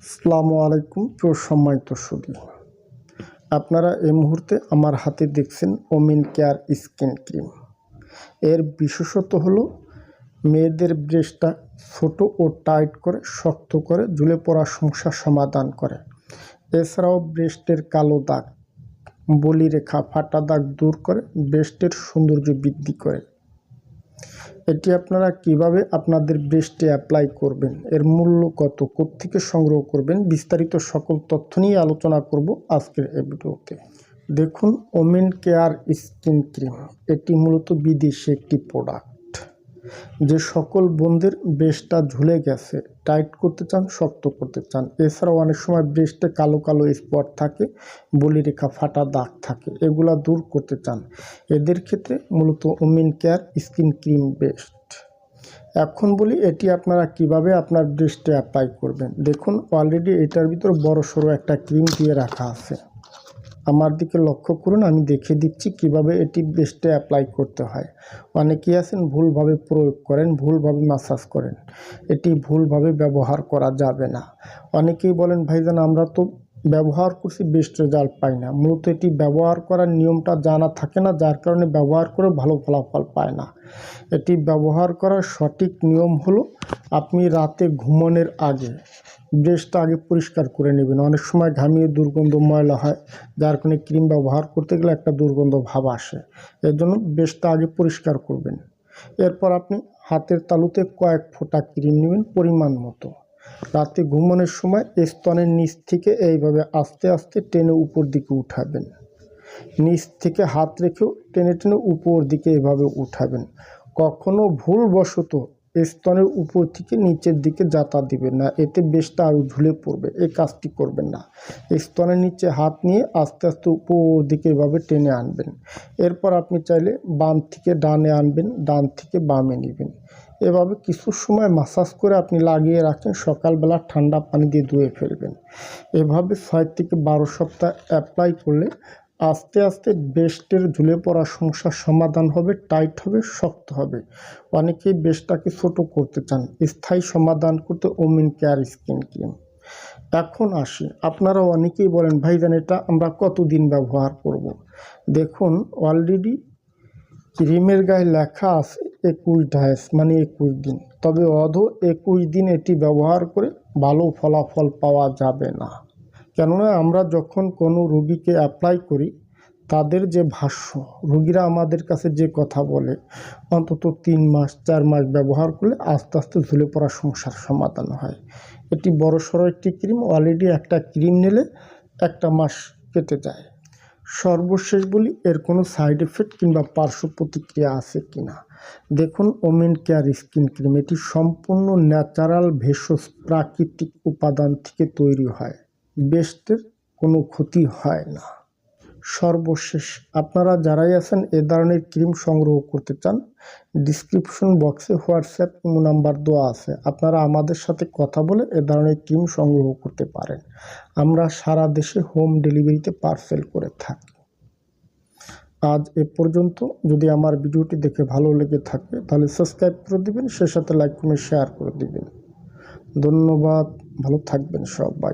আসসালামু আলাইকুম প্রিয় সম্মানিত সুধী, আপনারা এই মুহূর্তে আমার হাতে দেখছেন ওমেন কেয়ার স্কিন ক্রিম। এর বিশেষত হলো মেয়েদের ব্রেস্টটা ছোট ও টাইট করে শক্ত করে ঝুলে পড়া সমস্যার সমাধান করে। এছাড়াও ব্রেস্টের কালো দাগ, বলিরেখা, ফাটা দাগ দূর করে ব্রেস্টের সৌন্দর্য বৃদ্ধি করে। এটি আপনারা কিভাবে আপনাদের ব্রেস্টে অ্যাপ্লাই করবেন, এর মূল্য কত, কোত্থেকে সংগ্রহ করবেন, বিস্তারিত সকল তথ্য নিয়ে আলোচনা করব আজকের এই ভিডিওতে। দেখুন, ওমেন কেয়ার স্কিন ক্রিম এটি মূলত বিদেশি একটি প্রোডাক্ট। যে সকল বোনদের ব্রেস্টটা ঝুলে গেছে, টাইট করতে চান, শক্ত করতে চান, এছাড়াও অনেক সময় ব্রেস্টে কালো কালো স্পট থাকে, বলিরেখা, ফাটা দাগ থাকে, এগুলা দূর করতে চান, এদের ক্ষেত্রে মূলত women care skin cream best. এখন বলি এটি আপনারা কিভাবে আপনার ব্রেস্টে অ্যাপ্লাই করবেন। দেখুন, অলরেডি এটার ভিতর বড় সড়ো একটা ক্রিম দিয়ে রাখা আছে। আমার দিকে লক্ষ্য করুন, আমি দেখে দিচ্ছি কিভাবে এটি ব্রেস্টে অ্যাপ্লাই করতে হয়। অনেকেই আছেন ভুলভাবে প্রয়োগ করেন, ভুলভাবে মাসাজ করেন, এটি ভুলভাবে ব্যবহার করা যাবে না। অনেকেই বলেন, ভাইজান আমরা তো ব্যবহার করছি, বেস্ট রেজাল্ট পাই না। মূলত এটি ব্যবহার করার নিয়মটা জানা থাকে না, যার কারণে ব্যবহার করে ভালো ফলাফল পায় না। এটি ব্যবহার করার সঠিক নিয়ম হলো, আপনি রাতে ঘুমানোর আগে ব্রেস্টটা আগে পরিষ্কার করে নেবেন। অনেক সময় ঘামিয়ে দুর্গন্ধ, ময়লা হয়, যার কারণে ক্রিম ব্যবহার করতে গেলে একটা দুর্গন্ধ ভাব আসে। এর জন্য ব্রেস্টটা আগে পরিষ্কার করবেন। এরপর আপনি হাতের তালুতে কয়েক ফোঁটা ক্রিম নেবেন পরিমাণ মতো। রাতে ঘুমানোর সময় স্তনের নিচ থেকে এইভাবে আস্তে আস্তে টেনে উপর দিকে উঠাবেন। নিচ থেকে হাত রেখেও টেনে টেনে উপর দিকে এভাবে উঠাবেন। কখনো ভুলবশত স্তনের উপর থেকে নিচের দিকে যাতা দিবেন না, এতে ব্রেস্টটা আরও ঝুলে পড়বে। এই কাজটি করবেন না। স্তনের নিচে হাত নিয়ে আস্তে আস্তে উপর দিকে এভাবে টেনে আনবেন। এরপর আপনি চাইলে বাম থেকে ডানে আনবেন, ডান থেকে বামে নেবেন। এভাবে কিছু সময় মাসাজ করে আপনি লাগিয়ে রাখেন, সকালবেলা ঠান্ডা পানি দিয়ে ধুয়ে ফেলবেন। এভাবে 6 থেকে 12 সপ্তাহ অ্যাপ্লাই করলে আস্তে আস্তে ব্রেস্টের ঝুলে পড়া সমস্যার সমাধান হবে, টাইট হবে, শক্ত হবে। অনেকেই ব্রেস্টটাকে ছোট করতে চান, স্থায়ী সমাধান করতে ওমেন কেয়ার স্কিন ক্রিম। এখন আসি, আপনারা অনেকেই বলেন, ভাইজান এটা আমরা কতদিন ব্যবহার করব। দেখুন, অলরেডি ক্রিমের গায়ে লেখা আছে 21 ডায়েস, মানে 21 দিন। তবে 21 দিন এটি ব্যবহার করে ভালো ফলাফল পাওয়া যাবে না। কেননা আমরা যখন কোনো রোগীকে অ্যাপ্লাই করি, তাদের যে ভাষ্য, রোগীরা আমাদের কাছে যে কথা বলে, অন্তত 3 মাস 4 মাস ব্যবহার করলে আস্তে আস্তে ঝুলে পড়া সমস্যার সমাধান হয়। এটি বড়সড় একটি ক্রিম, অলরেডি একটা ক্রিম নিলে 1 মাস কেটে যায়। সর্বশেষ বলি, এর কোনো সাইড এফেক্ট কিংবা পার্শ্ব প্রতিক্রিয়া আছে কিনা। দেখুন, ওমেন কেয়ার স্কিন ক্রিম এটি সম্পূর্ণ ন্যাচারাল ভেষজ প্রাকৃতিক উপাদান থেকে তৈরি হয়। ব্রেস্টের কোনো ক্ষতি হয় না। সর্বশেষ, আপনারা যারাই আছেন এ ধরনের ক্রিম সংগ্রহ করতে চান, ডিসক্রিপশন বক্সে হোয়াটসঅ্যাপ নাম্বার দেওয়া আছে, আপনারা আমাদের সাথে কথা বলে এ ধরনের ক্রিম সংগ্রহ করতে পারেন। আমরা সারা দেশে হোম ডেলিভারিতে পার্সেল করে থাকি। আজ এ পর্যন্ত। যদি আমার ভিডিওটি দেখে ভালো লেগে থাকে তাহলে সাবস্ক্রাইব করে দিবেন, সে সাথে লাইক, কমেন্ট, শেয়ার করে দিবেন। ধন্যবাদ, ভালো থাকবেন সবাই।